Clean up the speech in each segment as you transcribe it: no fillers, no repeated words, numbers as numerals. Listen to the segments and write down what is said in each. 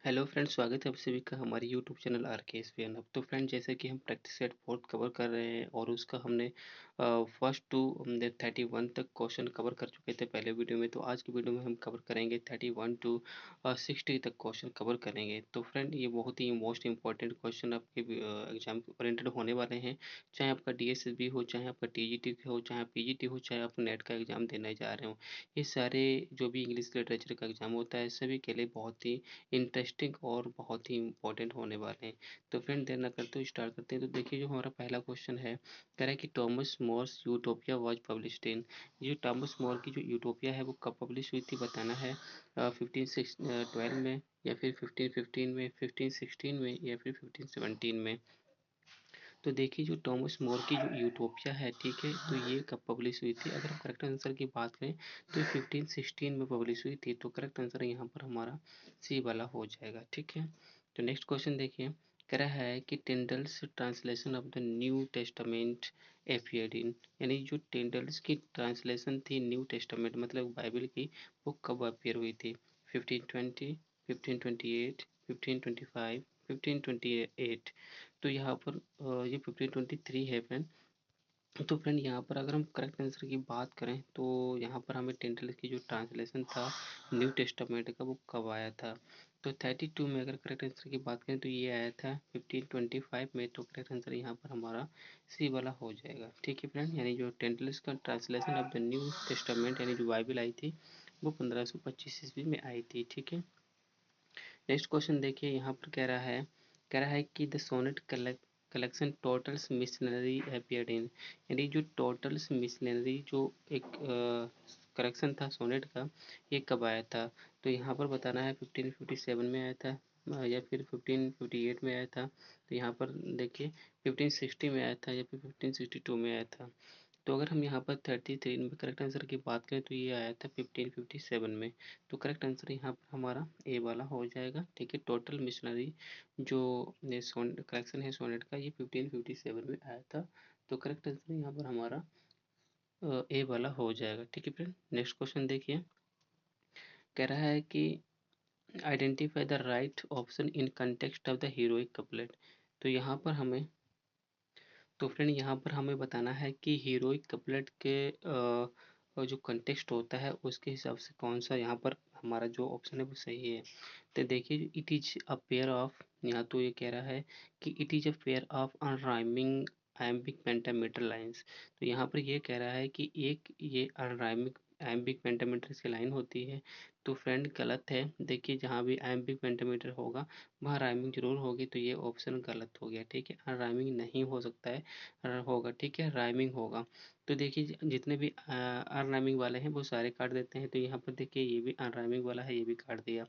Hello friends, स्वागत है आप सभी का हमारे यूट्यूब चैनल आर के एस पी एन। अब तो फ्रेंड, जैसे कि हम प्रैक्टिस सेट फोर्थ कवर कर रहे हैं और उसका हमने फर्स्ट टू 31 तक क्वेश्चन कवर कर चुके थे पहले वीडियो में। तो आज की वीडियो में हम कवर करेंगे 31 टू 60 तक क्वेश्चन कवर करेंगे। तो फ्रेंड, ये बहुत ही मोस्ट इंपॉर्टेंट क्वेश्चन आपके एग्जाम के ओरिएंटेड होने वाले हैं। चाहे आपका डी एस एस बी हो, चाहे आपका टी जी टी हो, चाहे पी जी टी हो, चाहे आप नेट का एग्जाम देने जा रहे हो। ये सारे जो भी इंग्लिश लिटरेचर का एग्जाम होता है सभी के लिए बहुत ही इंटरेस्टिंग और बहुत ही इंपॉर्टेंट होने वाले हैं। तो फ्रेंड, देर ना करते हुए स्टार्ट करते हैं। तो देखिए, जो हमारा पहला क्वेश्चन है, कह रहा है कि Thomas More's Utopia was published in. ये थॉमस मोर की जो यूटोपिया है वो कब पब्लिश हुई थी बताना है। 1512 में, या फिर 1515 में, 1516 में, या फिर 1517 में। तो देखिए, जो थॉमस मोर की जो यूटोपिया है, ठीक है, तो ये कब पब्लिश हुई थी। अगर हम करेक्ट आंसर की बात करें तो 1516 में पब्लिश हुई थी। तो करेक्ट आंसर यहाँ पर हमारा सी वाला हो जाएगा। ठीक है, तो नेक्स्ट क्वेश्चन देखिए, कह रहा है कि Tyndale's translation of the New Testament appeared in. यानी जो टिंडल्स की ट्रांसलेशन थी न्यू टेस्टामेंट मतलब बाइबल की, वो कब अपियर हुई थी। 1520, 1528, 1525, 1528। तो यहाँ पर ये 1523 है फ्रेंड। तो फ्रेंड, यहाँ पर अगर हम करेक्ट आंसर की बात करें तो यहाँ पर हमें टेंटल की जो ट्रांसलेशन था न्यू टेस्टामेंट का वो कब आया था। तो 32 में अगर करेक्ट आंसर की बात करें तो ये आया था 1525 में। तो करेक्ट आंसर यहाँ पर हमारा सी वाला हो जाएगा। ठीक है फ्रेंड, यानी जो टेंटल्स का translation of the New testament यानी जो बाइबल आई थी वो 1525 ईस्वी में आई थी। ठीक है, नेक्स्ट क्वेश्चन देखिए, यहाँ पर कह रहा है कि the sonnet collection Tottel's Miscellany appeared in. यानी जो टोटल्स मिशनरी जो एक कलेक्शन था सोनेट का, ये कब आया था। तो यहाँ पर बताना है 1557 में आया था, या फिर 1558 में आया था। तो यहाँ पर देखिए 1560 में आया था, या फिर 1562 में आया था। तो अगर हम यहाँ पर 33 में करेक्ट आंसर की बात करें तो ये आया था 1557 में। तो करेक्ट आंसर यहाँ पर हमारा ए वाला हो जाएगा। ठीक है, टोटल मिशनरी जो कलेक्शन है सोनेट का, ये 1557 में आया था। तो करेक्ट आंसर यहाँ पर हमारा ए वाला हो जाएगा। ठीक है फ्रेंड, नेक्स्ट क्वेश्चन देखिए, कह रहा है कि identify the right option in context of the heroic couplet. तो यहाँ पर हमें तो फ्रेंड, यहाँ पर हमें बताना है कि हीरोइक कपलेट के जो कंटेक्स्ट होता है उसके हिसाब से कौन सा यहाँ पर हमारा जो ऑप्शन है वो सही है। तो देखिए, it is a pair of, यहाँ तो ये कह रहा है कि it is a pair of unrhyming iambic pentameter lines. तो यहाँ पर ये कह रहा है कि एक ये अनराइमिक iambic pentameter की लाइन होती है। तो फ्रेंड, गलत है। देखिए, जहाँ भी iambic pentameter होगा वहाँ राइमिंग जरूर होगी। तो ये ऑप्शन गलत हो गया। ठीक है, राइमिंग नहीं हो सकता है, होगा। ठीक है, राइमिंग होगा। तो देखिए, जितने भी अनराइमिंग वाले हैं वो सारे काट देते हैं। तो यहाँ पर देखिए, ये भी अनराइमिंग वाला है, ये भी काट दिया।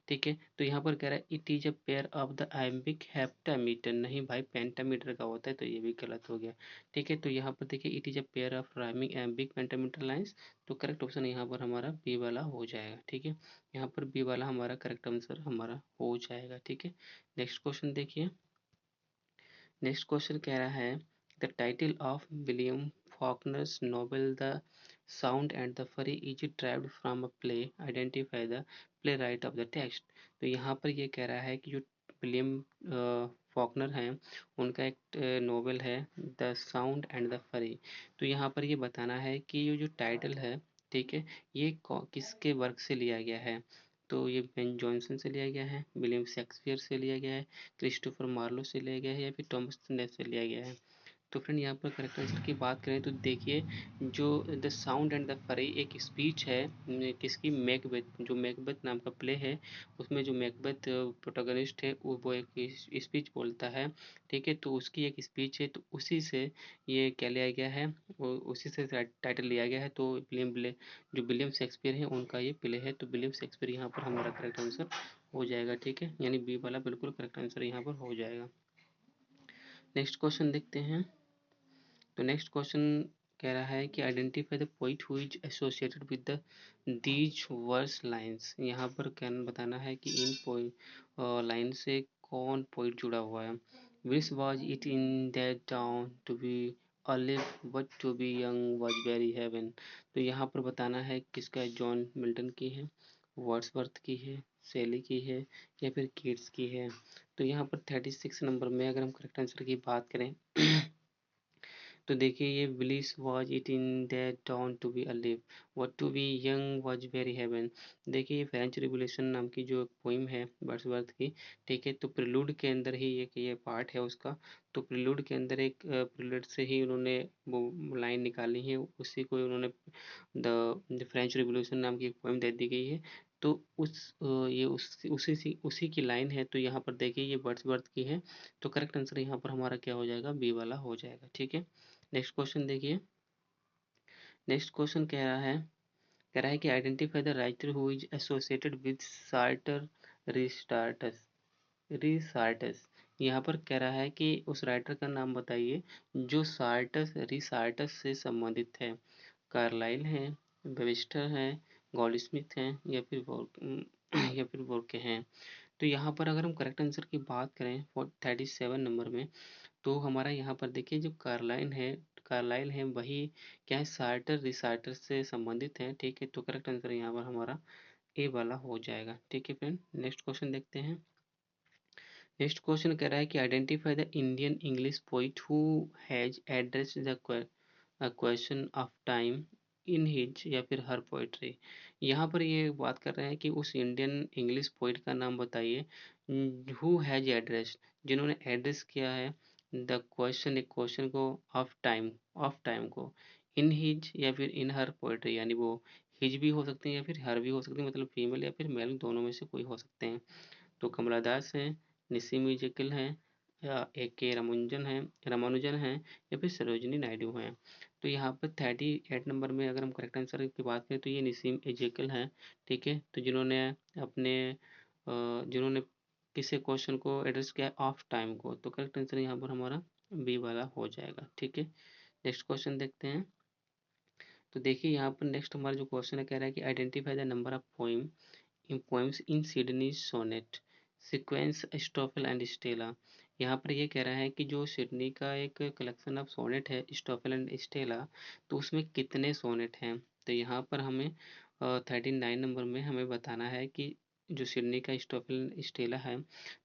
ठीक है, तो यहाँ पर कह रहा है it is a pair of the iambic heptameter. नहीं भाई, पेंटामीटर का होता है। तो ये भी गलत हो गया। ठीक है, तो यहाँ पर देखिए it is a pair of rhyming iambic pentameter lines. तो करेक्ट ऑप्शन यहाँ पर हमारा बी वाला हो जाएगा। ठीक है, यहाँ पर बी वाला हमारा करेक्ट आंसर हमारा हो जाएगा। ठीक है, नेक्स्ट क्वेश्चन देखिए, नेक्स्ट क्वेश्चन कह रहा है the title of William Faulkner's novel the sound and the fury is derived from a play, identify the play right of the text. तो यहाँ पर ये कह रहा है कि जो विलियम फॉकनर हैं उनका एक नोवेल है द साउंड एंड द फरी। तो यहाँ पर ये बताना है कि ये जो टाइटल है, ठीक है, ये किसके वर्क से लिया गया है। तो ये बेन जॉनसन से लिया गया है, विलियम शेक्सपियर से लिया गया है, क्रिस्टोफर मार्लो से लिया गया है, या फिर टॉमस नेफ से लिया गया है। तो फ्रेंड, यहाँ पर करेक्ट आंसर की बात करें तो देखिए, जो द साउंड एंड द फरी एक स्पीच है किसकी, मैकबेथ। जो मैकबेथ नाम का प्ले है उसमें जो मैकबेथ प्रोटोगनिस्ट है वो एक स्पीच बोलता है। ठीक है, तो उसकी एक स्पीच है। तो उसी से ये क्या लिया गया है, उसी से टाइटल लिया गया है। तो जो विलियम शेक्सपियर है उनका ये प्ले है। तो विलियम शेक्सपियर यहाँ पर हमारा करेक्ट आंसर हो जाएगा। ठीक है, यानी बी वाला बिल्कुल करेक्ट आंसर यहाँ पर हो जाएगा। नेक्स्ट क्वेश्चन देखते हैं। तो नेक्स्ट क्वेश्चन कह रहा है कि identify the poet who is associated with the these verse lines. यहाँ पर क्या बताना है कि इन लाइन से कौन पोइट जुड़ा हुआ है। Which was it in that town to be alive but to be young was very heaven. तो यहाँ पर बताना है किसका है, जॉन मिल्टन की है, वर्ड्सवर्थ की है, शैली की है या फिर कीट्स की है। तो यहाँ पर 36 नंबर में अगर हम करेक्ट आंसर की बात करें तो देखिए ये bliss was it in that down to be alive what to be young was very heaven. देखिए ये फ्रेंच रिवोल्यूशन नाम की जो पोइम है वर्ड्सवर्थ की, ठीक है, तो प्रिलूड के अंदर ही एक ये पार्ट है उसका। तो प्रिलूड के अंदर एक प्रिलूड से ही उन्होंने वो लाइन निकाली है, उसी को उन्होंने द फ्रेंच रिवोल्यूशन नाम की एक पोइम दे दी गई है। तो ये उसी की लाइन है। तो यहाँ पर देखिए ये वर्ड्सवर्थ की है। तो करेक्ट आंसर यहाँ पर हमारा क्या हो जाएगा, बी वाला हो जाएगा। ठीक है, नेक्स्ट क्वेश्चन देखिए। नेक्स्ट क्वेश्चन कह रहा है कि identify the writer who is associated with Sartor Resartus Resartus. यहाँ पर कह रहा है कि उस राइटर का नाम बताइए जो सार्टस रिसार्टस से संबंधित है। कार्लाइल है, वेबस्टर है, गॉल्डस्मिथ है या फिर या फिर वोल्के हैं। तो यहाँ पर अगर हम करेक्ट आंसर की बात करें 37 नंबर में, तो हमारा यहाँ पर देखिए जो कार्लाइल है वही क्या है, सार्टर रिसार्टर से संबंधित है। ठीक है, तो करेक्ट आंसर यहाँ पर हमारा ए वाला हो जाएगा। ठीक है फ्रेंड, नेक्स्ट क्वेश्चन देखते हैं। नेक्स्ट क्वेश्चन कह रहा है कि identify the Indian English poet who has addressed the question of time in his या फिर हर पोइट्री। यहाँ पर ये बात कर रहे हैं कि उस इंडियन इंग्लिश पोइट का नाम बताइए हु हैज एड्रेस, जिन्होंने एड्रेस किया है द क्वेश्चन, एक क्वेश्चन को ऑफ टाइम को इन हिज या फिर इन हर पोइट्री, यानी वो हिज भी हो सकते हैं या फिर हर भी हो सकते हैं, मतलब फीमेल या फिर मेल दोनों में से कोई हो सकते हैं। तो कमला दास हैं, निसिम इजेकिल हैं या ए के रामानुजन हैं या फिर सरोजिनी नायडू हैं। तो यहाँ पर 38 नंबर में अगर हम करेक्ट आंसर की बात करें तो ये निसिम इजेकिल हैं। ठीक है, तो जिन्होंने किसी क्वेश्चन को एड्रेस किया ऑफ टाइम को, तो करेक्ट आंसर यहाँ पर हमारा बी वाला हो जाएगा। ठीक है, नेक्स्ट क्वेश्चन देखते हैं। तो देखिए यहाँ पर नेक्स्ट हमारा जो क्वेश्चन है कह रहा है कि identify the number of poems in Sidney sonnet sequence Astrophel and Stella. यहाँ पर ये कह रहा है कि जो सिडनी का एक कलेक्शन ऑफ सोनेट है स्टॉफल एंड स्टेला, तो उसमें कितने सोनेट हैं। तो यहाँ पर हमें 39 नंबर में हमें बताना है कि जो सिडनी का स्टॉफल स्टेला है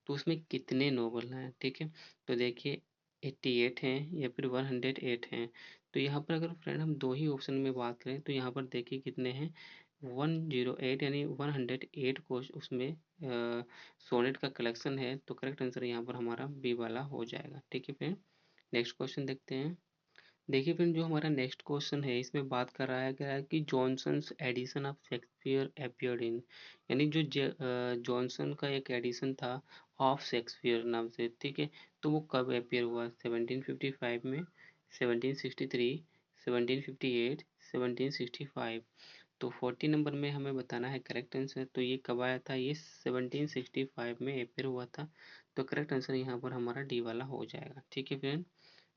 तो उसमें कितने नोवेल हैं। ठीक है, तो देखिए 88 हैं या फिर 108 हैं। तो यहाँ पर अगर फ्रेंड हम दो ही ऑप्शन में बात करें तो यहाँ पर देखिए कितने हैं, 108 यानी 108 को उसमें सोनेट का कलेक्शन है। तो करेक्ट आंसर यहाँ पर हमारा बी वाला हो जाएगा। ठीक है फ्रेंड, नेक्स्ट क्वेश्चन देखते हैं। देखिए फ्रेंड जो हमारा नेक्स्ट क्वेश्चन है इसमें बात कर रहा है क्या है कि Johnson's edition of Shakespeare appeared in, यानी जो जॉनसन का एक एडिशन था ऑफ शेक्सपियर नाम से, ठीक है, तो वो कब अपीयर हुआ, 1755 में, 1763, 1758, 1765। तो 40 नंबर में हमें बताना है करेक्ट आंसर। तो ये कब आया था, ये 1765 में अपेयर हुआ था। तो करेक्ट आंसर यहाँ पर हमारा डी वाला हो जाएगा। ठीक है फ्रेंड,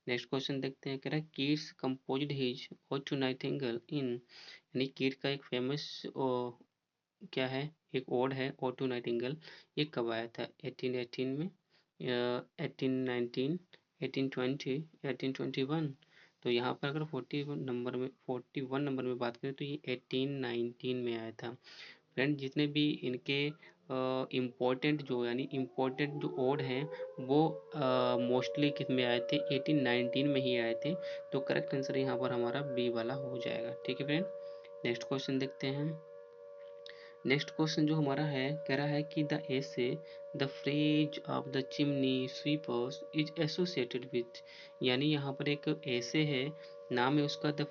नेक्स्ट क्वेश्चन देखते हैं। कह रहा है Keats composed his ode to nightingale in, यानी कीट का एक फेमस क्या है, एक ओड है ओड टू नाइटिंगेल, ये कब आया था, 1818 में, 1819, 1820, 1821। तो यहाँ पर अगर 41 नंबर में बात करें तो ये 1819 में आया था। फ्रेंड जितने भी इनके इम्पोर्टेंट जो यानी इम्पोर्टेंट जो ओड हैं वो मोस्टली किस में आए थे, 1819 में ही आए थे। तो करेक्ट आंसर यहाँ पर हमारा बी वाला हो जाएगा। ठीक है फ्रेंड, नेक्स्ट क्वेश्चन देखते हैं। नेक्स्ट क्वेश्चन जो हमारा है कह रहा है कि the essay the phrase of the chimney sweepers is associated with, यानी यहाँ पर एक ऐसे है, नाम है उसका the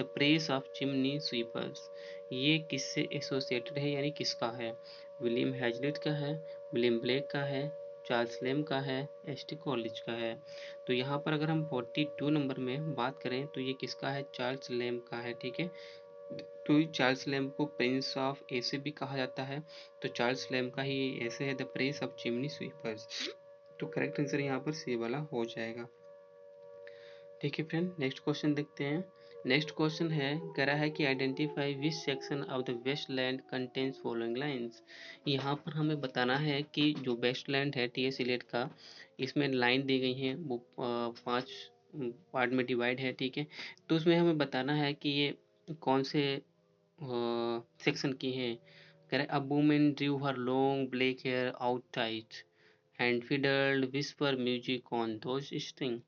press of chimney sweepers, ये किससे एसोसिएटेड है यानी किसका है, विलियम हैजलिट का है, विलियम ब्लेक का है, चार्ल्स लेम का है, एस टी कॉलेज का है। तो यहाँ पर अगर हम 42 नंबर में बात करें तो ये किसका है, चार्ल्स लेम का है। ठीक है, तो चार्ल्स लैम्ब को प्रिंस ऑफ एसे भी कहा जाता है। तो चार्ल्स लैम्ब का ही ऐसे है the Prince of chimney sweepers. तो करेक्ट आंसर यहाँ पर सी वाला हो जाएगा। ठीक है फ्रेंड, नेक्स्ट क्वेश्चन देखते हैं। नेक्स्ट क्वेश्चन है कह रहा है कि identify which section of the waste land contains following lines. यहाँ पर हमें बताना है कि जो वेस्ट लैंड है टी एस इलेट का, इसमें लाइन दी गई है वो 5 पार्ट में डिवाइड है। ठीक है, तो उसमें हमें बताना है कि ये कौन से सेक्शन की हैं। कह रहे, a woman drew her long black hair out tight and fiddled whisper music on those strings।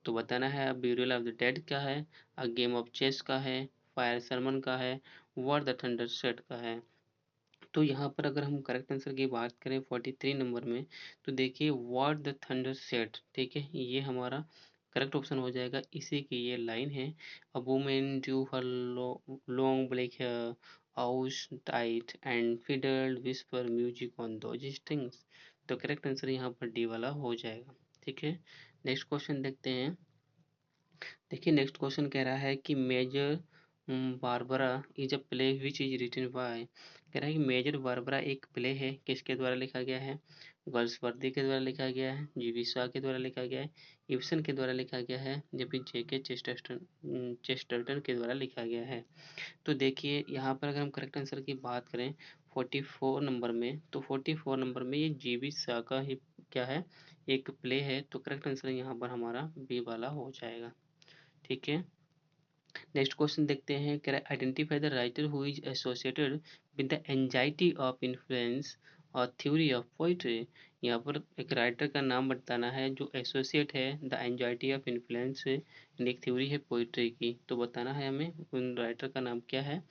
तो बताना है अब ब्यूरियल ऑफ द डेड का है, अ गेम ऑफ चेस का है, फायर सरमन का है, वॉर द थंडर सेट का है। तो यहाँ पर अगर हम करेक्ट आंसर की बात करें 43 नंबर में, तो देखिए व्हाट द थंडर सेट, ठीक है, ये हमारा करेक्ट ऑप्शन हो जाएगा। इसी की ये लाइन है, a woman drew her long black hair out tight and fiddled whisper music on those strings. तो करेक्ट आंसर यहाँ पर डी वाला हो जाएगा। ठीक है, नेक्स्ट क्वेश्चन देखते हैं। देखिए नेक्स्ट क्वेश्चन कह रहा है कि Major Barbara is a play which is written by. कह रहा है कि मेजर बारबरा एक प्ले है, किसके द्वारा लिखा गया है? वर्ड्सवर्दी के द्वारा लिखा गया है, जीवी शॉ के द्वारा लिखा गया है, इब्सन के द्वारा लिखा गया है, या फिर जेके चेस्टरटन के द्वारा लिखा गया है। तो देखिए यहाँ पर अगर हम करेक्ट आंसर की बात करें 44 नंबर में, तो 44 नंबर में ये जीवी शॉ का ही क्या है, एक प्ले है। तो करेक्ट आंसर यहाँ पर हमारा बी वाला हो जाएगा। ठीक है, नेक्स्ट क्वेश्चन देखते हैं। कह रहा है identify the writer who is associated with the anxiety of influence और थ्योरी ऑफ पोइट्री। यहाँ पर एक राइटर का नाम बताना है जो एसोसिएट है द एंजाइटी ऑफ इन्फ्लुएंस से, एक थ्योरी है पोइट्री की। तो बताना है हमें उन राइटर का नाम क्या है।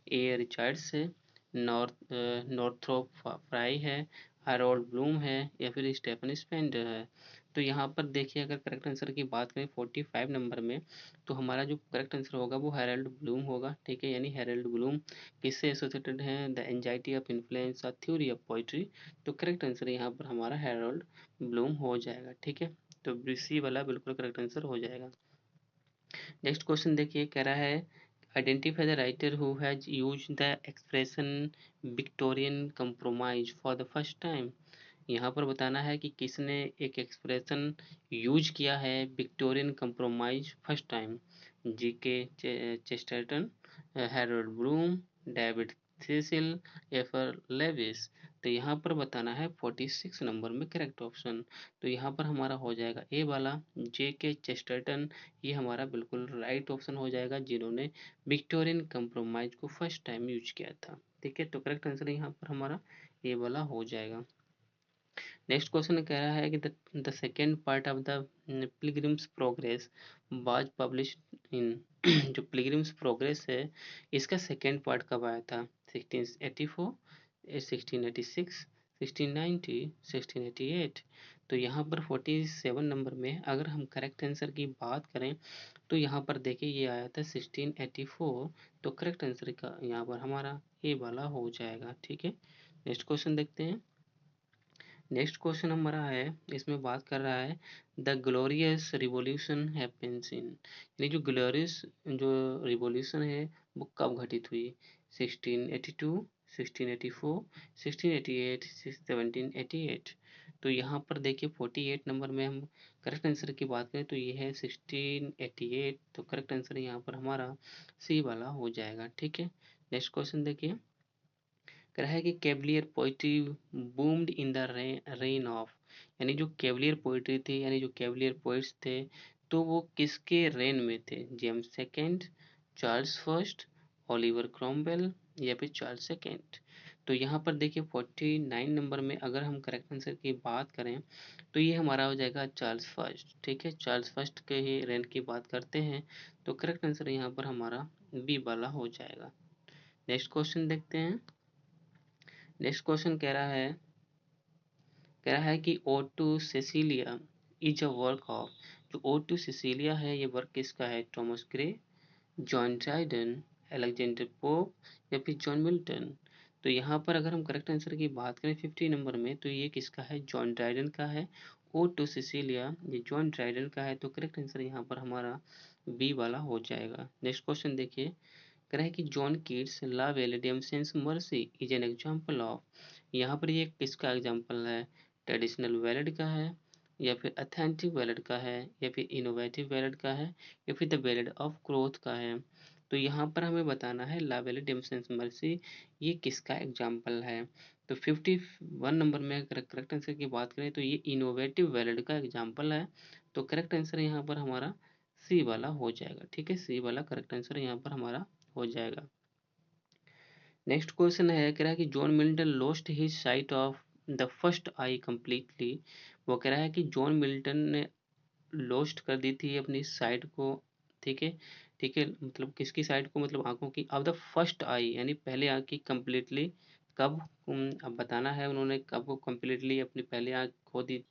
ए रिचर्ड्स है, नॉर्थरोप फ्राई है, हैरोल्ड ब्लूम है, या फिर स्टेफन स्पेंडर है। तो यहाँ पर देखिए अगर करेक्ट आंसर की बात करें 45 नंबर में, तो हमारा जो करेक्ट आंसर होगा वो हैरोल्ड ब्लूम होगा। ठीक है, यानी हैरोल्ड ब्लूम किससे एसोसिएटेड है? द एंजाइटी ऑफ इन्फ्लुएंस और थ्योरी ऑफ पोइट्री। तो करेक्ट आंसर यहाँ पर हमारा हैरोल्ड ब्लूम हो जाएगा। ठीक है, तो सी वाला बिल्कुल करेक्ट आंसर हो जाएगा। नेक्स्ट क्वेश्चन देखिए, कह रहा है identify the writer who has used the expression Victorian compromise for the first time. यहाँ पर बताना है कि किसने एक एक्सप्रेशन यूज किया है Victorian compromise first time. GK Chesterton, Harold Bloom, David Thesil, या फिर लेविस। तो यहाँ पर बताना है 46 नंबर में करेक्ट ऑप्शन। तो यहाँ पर हमारा हो जाएगा ए वाला, जेके चेस्टरटन, ये हमारा बिल्कुल राइट ऑप्शन हो जाएगा जिन्होंने विक्टोरियन कंप्रोमाइज को फर्स्ट टाइम यूज किया था। ठीक है, तो करेक्ट आंसर यहाँ पर हमारा ए वाला हो जाएगा। नेक्स्ट क्वेश्चन कह रहा है कि the second part of the pilgrims progress was published इन जो पिलग्रिम्स प्रोग्रेस है, इसका सेकेंड पार्ट कब आया था? 1684, 1686, 1690, 1688। तो यहाँ पर 47 नंबर में अगर हम करेक्ट आंसर की बात करें, तो यहाँ पर देखिए ये आया था 1684। तो करेक्ट आंसर का यहाँ पर हमारा ए वाला हो जाएगा। ठीक है, नेक्स्ट क्वेश्चन देखते हैं। नेक्स्ट क्वेश्चन हमारा है, इसमें बात कर रहा है the glorious revolution happens in, यानी जो ग्लोरियस जो रिवॉल्यूशन है वो कब घटित हुई? 1682, 1684, 1688, 1788। तो यहाँ पर देखिए 48 नंबर में हम करेक्ट आंसर की बात करें तो ये है 1688। तो करेक्ट आंसर यहाँ पर हमारा सी वाला हो जाएगा। ठीक है, नेक्स्ट क्वेश्चन देखिए, कह रहा है कि Cavalier poetry boomed in the rain of, यानी जो कैवलियर पोइट्री थी यानी जो कैवलियर पोइट्स थे, तो वो किसके रेन में थे? James second, Charles first, Oliver Cromwell, या फिर चार्ल्स सेकेंड। तो यहाँ पर देखिए 49 नंबर में अगर हम करेक्ट आंसर की बात करें तो ये हमारा हो जाएगा चार्ल्स फर्स्ट। ठीक है, चार्ल्स फर्स्ट के ही रेन की बात करते हैं। तो करेक्ट आंसर यहाँ पर हमारा बी वाला हो जाएगा। नेक्स्ट क्वेश्चन देखते हैं। नेक्स्ट क्वेश्चन कह रहा है कि ode to Cecilia is a work of, जो ओ टू सेसिलिया है ये वर्क किसका है? Thomas Gray, John Dryden, Alexander Pope, या फिर जॉन मिल्टन। तो यहाँ पर अगर हम करेक्ट आंसर की बात करें 50 नंबर में, तो ये किसका है? जॉन ड्राइडन का है। ओ टू सिसिलिया ये जॉन ड्राइडन का है। तो करेक्ट आंसर यहाँ पर हमारा बी वाला हो जाएगा। नेक्स्ट क्वेश्चन देखिए, कह रहा है कि John Keats La Belle Dame sans Merci is an example of, यहाँ पर ये किसका एग्जाम्पल है? ट्रेडिशनल बैलेड का है, या फिर अथेंटिक बैलेड का है, या फिर इनोवेटिव बैलेड का है, या फिर द बैलेड ऑफ ग्रोथ का है। तो यहाँ पर हमें बताना है ला वेलेडियम सेंस मर्सी ये किसका एग्जाम्पल है। तो 51 नंबर में अगर करेक्ट आंसर की बात करें तो ये इनोवेटिव बैलेड का एग्जाम्पल है। तो करेक्ट आंसर यहाँ पर हमारा सी वाला हो जाएगा। ठीक है, सी वाला करेक्ट आंसर यहाँ पर हमारा हो जाएगा। नेक्स्ट क्वेश्चन है, कह रहा है कि John Milton lost his site of the first I completely. वो कह रहा है कि जॉन मिल्टन ने लॉस्ट कर दी थी अपनी साइट को, ठीक है, ठीक है, मतलब किसकी साइट को, मतलब आंखों की, ऑफ द फर्स्ट आई यानी पहले आंख की कंप्लीटली, कब, अब बताना है उन्होंने कब वो कंप्लीटली अपनी पहले आंख खो दी।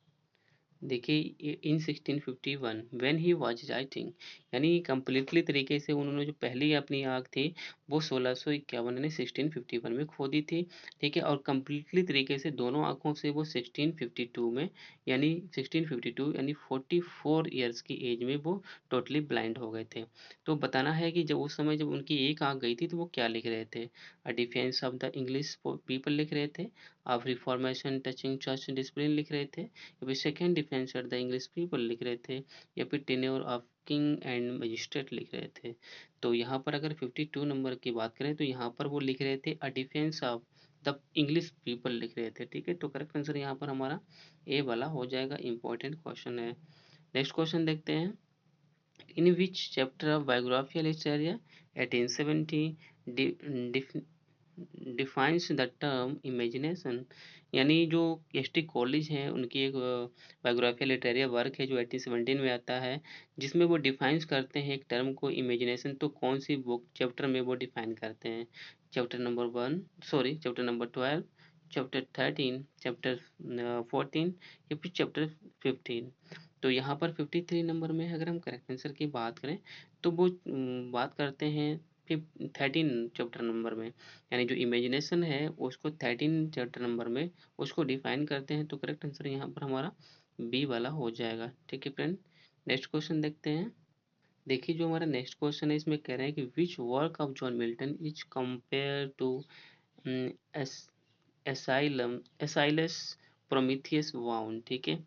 देखिए इन 1651 व्हेन ही वाज राइटिंग, यानी कंप्लीटली तरीके से उन्होंने जो पहली अपनी आंख थी वो 1651 यानी 1651 में खो दी थी, ठीक है, और कंप्लीटली तरीके से दोनों आंखों से वो 1652 में, यानी 1652 यानी 44 ईयर्स की एज में वो टोटली ब्लाइंड हो गए थे। तो बताना है कि जब उस समय जब उनकी एक आंख गई थी तो वो क्या लिख रहे थे। A defence of the English people लिख रहे थे, of reformation touching church discipline लिख रहे थे, या फिर second defence at the English people लिख रहे थे, या फिर tenure of king and magistrate लिख रहे थे। तो यहाँ पर अगर 52 नंबर की बात करें तो यहाँ पर वो लिख रहे थे a defence of the English people लिख रहे थे, ठीक है। तो करेक्ट आंसर यहाँ पर हमारा ए वाला हो जाएगा, इंपॉर्टेंट क्वेश्चन है। नेक्स्ट क्वेश्चन देखते हैं, in which chapter of Biographia Literaria 1870 defines the term imagination, यानी जो एस टी कॉलेज है उनकी एक बायोग्राफिया लिटरेरी वर्क है जो 1817 में आता है, जिसमें वो डिफाइंस करते हैं एक टर्म को इमेजिनेशन। तो कौन सी बुक चैप्टर में वो डिफाइन करते हैं, chapter number 1, sorry chapter number 12, chapter 13, chapter 14, या फिर चैप्टर 15। तो यहाँ पर 53 नंबर में अगर हम करेक्ट आंसर की बात करें तो वो बात करते हैं 13 चैप्टर नंबर में, यानी जो इमेजिनेशन है उसको 13 चैप्टर नंबर में उसको डिफाइन करते हैं। तो करेक्ट आंसर यहाँ पर हमारा बी वाला हो जाएगा, ठीक है फ्रेंड। नेक्स्ट क्वेश्चन देखते हैं, देखिए जो हमारा नेक्स्ट क्वेश्चन है इसमें कह रहे हैं कि which work of John Milton is compare to asylum Aeschylus Prometheus bound, ठीक है।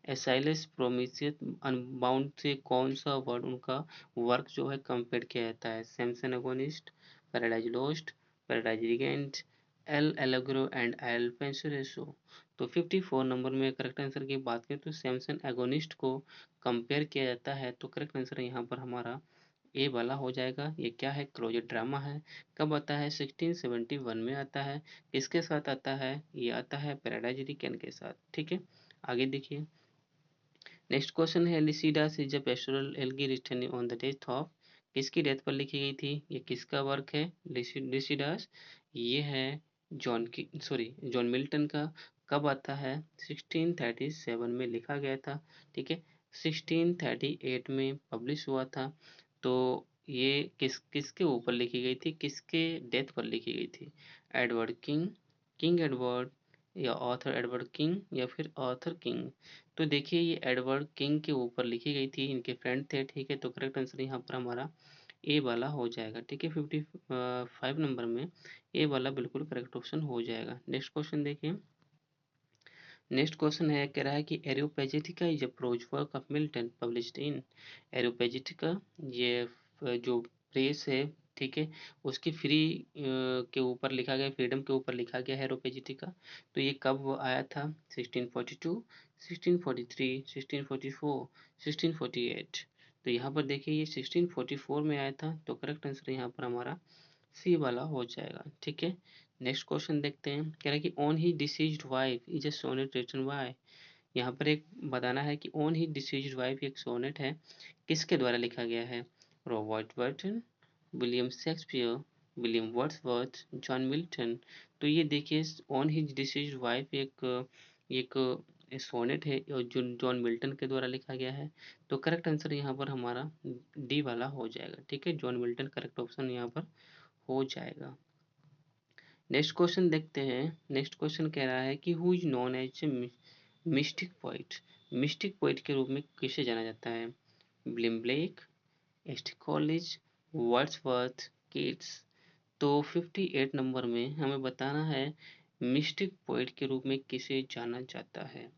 एसाइलस प्रोमीथियस अनबाउंड से कौन सा वर्ड उनका वर्क जो है कंपेयर किया जाता है, Samson Agonistes, Paradise Lost, Paradise Regained, L'Allegro and Il Penseroso. तो 54 नंबर में करेक्ट आंसर की बात करें तो सैमसन एगोनिस्ट को कंपेयर किया जाता है। तो करेक्ट आंसर यहाँ पर हमारा ए वाला हो जाएगा। ये क्या है, क्लोजेट ड्रामा है। कब आता है, 1671 में आता है। किसके साथ आता है, ये आता है पैराडाइज रिगेंट के साथ, ठीक है। आगे देखिए, नेक्स्ट क्वेश्चन है, Lycidas is a pastoral elegy written on the death of, किसकी डेथ पर लिखी गई थी, ये किसका वर्क है, लिसिडास, ये है जॉन की, सॉरी जॉन मिल्टन का। कब आता है, 1637 में लिखा गया था, ठीक है। 1638 में पब्लिश हुआ था। तो ये किसके ऊपर लिखी गई थी, किसके डेथ पर लिखी गई थी, एडवर्ड किंग, किंग एडवर्ड, या ऑथर एडवर्ड किंग, या फिर ऑथर किंग। तो देखिए ये एडवर्ड किंग के ऊपर लिखी गई थी, इनके फ्रेंड थे, ठीक है। तो करेक्ट आंसर यहाँ पर हमारा ए वाला हो जाएगा, ठीक है। 55 नंबर में ए वाला बिल्कुल करेक्ट ऑप्शन हो जाएगा। नेक्स्ट क्वेश्चन देखिए, नेक्स्ट क्वेश्चन है, कह रहा है कि Areopagitica is a prose work of Milton published in, Areopagitica ये जो प्रेस है, ठीक है, उसकी फ्री के ऊपर लिखा गया, फ्रीडम के ऊपर लिखा गया है एरियोपेजिटिका। तो ये कब आया था, 1642, 1643, 1644, 1648। तो यहाँ पर देखिए ये 1644 में आया था। तो करेक्ट आंसर यहाँ पर हमारा सी वाला हो जाएगा, ठीक है। नेक्स्ट क्वेश्चन देखते हैं, कह रहा है कि on his deceased wife is a sonnet written by, यहाँ पर एक बताना है कि ऑन ही डिसीज्ड वाइफ एक सोनेट है, किसके द्वारा लिखा गया है, Robert Burton, William Shakespeare, William Wordsworth, John Milton. तो ये देखिए ऑन ही डिसीज्ड वाइफ एक एक सोनेट है और जो जॉन मिल्टन के द्वारा लिखा गया है। तो करेक्ट आंसर यहाँ पर हमारा डी वाला हो जाएगा, ठीक है। जॉन मिल्टन करेक्ट ऑप्शन यहाँ पर हो जाएगा। नेक्स्ट क्वेश्चन देखते हैं, नेक्स्ट क्वेश्चन कह रहा है कि who is known as mystic poet, mystic poet के रूप में किसे जाना जाता है, William Blake, S T Coleridge, Wordsworth, Keats. तो 58 नंबर में हमें बताना है मिस्टिक पोइट के रूप में किसे जाना जाता है।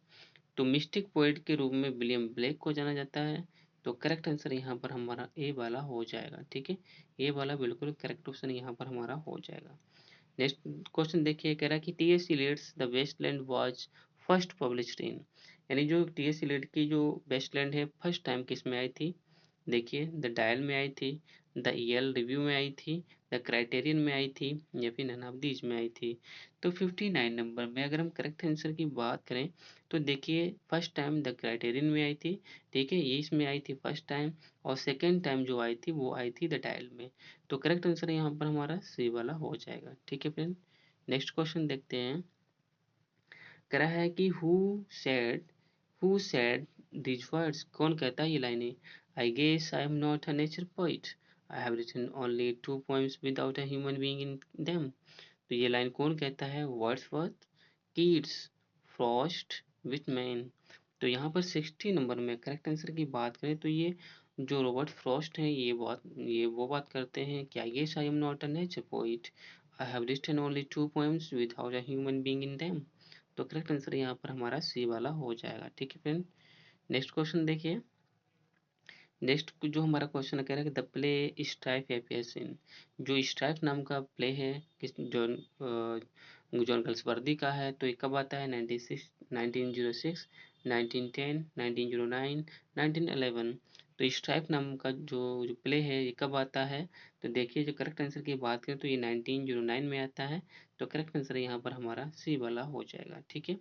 तो मिस्टिक पोइट के रूप में विलियम ब्लेक को जाना जाता है। तो करेक्ट आंसर यहाँ पर हमारा ए वाला हो जाएगा, ठीक है। ए वाला बिल्कुल करेक्ट ऑप्शन यहाँ पर हमारा हो जाएगा। नेक्स्ट क्वेश्चन देखिए, कह रहा है कि T S Eliot's the waste land was first published in, यानी जो टी एस इलियट की जो वेस्टलैंड है फर्स्ट टाइम किस में आई थी, देखिए द डायल में आई थी, द यल रिव्यू में आई थी, द क्राइटेरियन में आई थी या फिर नन ऑफ दीज में आई थी। तो 59 नंबर में अगर हम करेक्ट आंसर की बात करें तो देखिए फर्स्ट टाइम द क्राइटेरियन में आई थी, ठीक है, ये इसमें आई थी फर्स्ट टाइम, और सेकेंड टाइम जो आई थी वो आई थी द डायल में। तो करेक्ट आंसर यहाँ पर हमारा सी वाला हो जाएगा, ठीक है फ्रेंड। नेक्स्ट क्वेश्चन देखते हैं। कह रहा है कि हु सेड दीज वर्ड्स, कौन कहता है ये लाइनें? I guess I am not a nature poet, I have written only 2 poems without a human being in them. तो ये लाइन कौन कहता है? Wordsworth, Keats, Frost, Whitman. तो यहाँ पर 60 नंबर में करेक्ट आंसर की बात करें तो ये जो रॉबर्ट फ्रॉस्ट हैं ये वो बात करते हैं कि I guess I am not a nature poet, I have written only 2 poems without a human being in them. तो करेक्ट आंसर यहाँ पर हमारा सी वाला हो जाएगा, ठीक है फ्रेंड। नेक्स्ट क्वेश्चन देखिए। नेक्स्ट जो हमारा क्वेश्चन कह रहा है कि the play Strife appears in, जो स्ट्राइफ नाम का प्ले है किस जॉन गल्सवर्दी का है, तो ये कब आता है? 1906, 1910, 1909, 1911। तो स्ट्राइफ नाम का जो प्ले है ये कब आता है? तो देखिए जो करेक्ट आंसर की बात करें तो ये 1909 में आता है। तो करेक्ट आंसर यहाँ पर हमारा सी वाला हो जाएगा, ठीक है।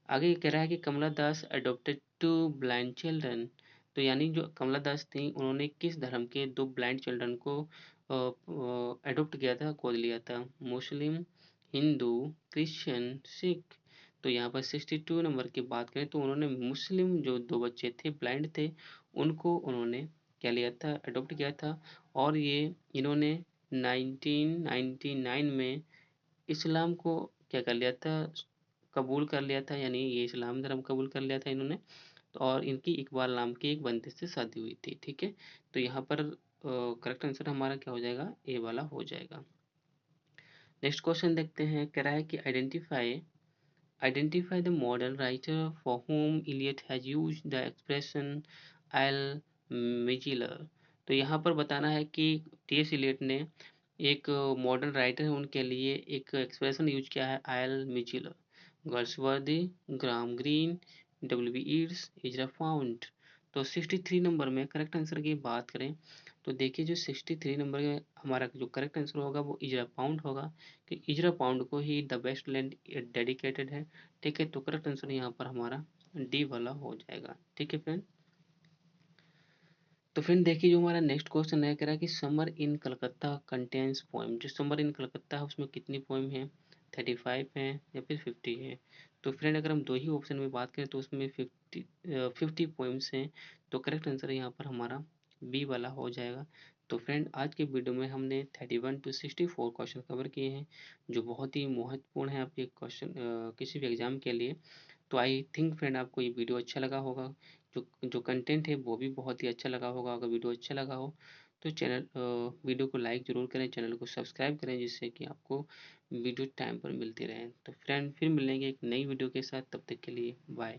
आगे ये कह रहा है कि कमला दास अडॉप्टेड टू ब्लाइंड चिल्ड्रन, तो यानी जो कमला दास थी उन्होंने किस धर्म के 2 ब्लाइंड चिल्ड्रन को अडॉप्ट किया था, गोद लिया था? मुस्लिम, हिंदू, क्रिश्चियन, सिख। तो यहाँ पर 62 नंबर की बात करें तो उन्होंने मुस्लिम जो 2 बच्चे थे ब्लाइंड थे उनको उन्होंने क्या लिया था? अडॉप्ट किया था। और ये इन्होंने 1999 में इस्लाम को क्या कर लिया था? कबूल कर लिया था, यानी ये इस्लाम धर्म कबूल कर लिया था इन्होंने। तो और इनकी इकबाल नाम की एक बंदे से शादी हुई थी, ठीक है। तो यहाँ पर करेक्ट आंसर हमारा क्या हो जाएगा? ए वाला हो जाएगा। नेक्स्ट क्वेश्चन देखते हैं। कह रहा है कि identify the modern writer for whom Eliot has used the expression il miglior. तो यहाँ पर बताना है कि टी.एस. इलियट ने एक मॉडर्न राइटर है उनके लिए एक एक्सप्रेशन यूज किया है, il miglior, Galsworthy, Graham Greene, W B Yeats, Ezra Pound. तो 63 नंबर में करेक्ट आंसर की बात करें तो देखिए जो 63 नंबर में हमारा जो करेक्ट आंसर होगा वो इजरा पाउंड होगा, कि इजरा पाउंड को ही द बेस्ट लैंड डेडिकेटेड है, ठीक है। तो करेक्ट आंसर यहाँ पर हमारा डी वाला हो जाएगा, ठीक है फ्रेंड। तो फ्रेंड देखिए जो हमारा नेक्स्ट क्वेश्चन है, कह रहा है कि summer in Calcutta contains poem, जो समर इन कलकत्ता है उसमें कितनी पोएम है? 35 है या फिर 50 है? तो फ्रेंड अगर हम दो ही ऑप्शन में बात करें तो उसमें 50 पोएम्स हैं। तो करेक्ट आंसर यहाँ पर हमारा बी वाला हो जाएगा। तो फ्रेंड आज के वीडियो में हमने 31 to 64 क्वेश्चन कवर किए हैं जो बहुत ही महत्वपूर्ण है आपके क्वेश्चन किसी भी एग्जाम के लिए। तो आई थिंक फ्रेंड आपको ये वीडियो अच्छा लगा होगा, जो जो कंटेंट है वो भी बहुत ही अच्छा लगा होगा। अगर वीडियो अच्छा लगा हो तो वीडियो को लाइक ज़रूर करें, चैनल को सब्सक्राइब करें जिससे कि आपको वीडियो टाइम पर मिलती रहे। तो फ्रेंड फिर मिलेंगे एक नई वीडियो के साथ, तब तक के लिए बाय।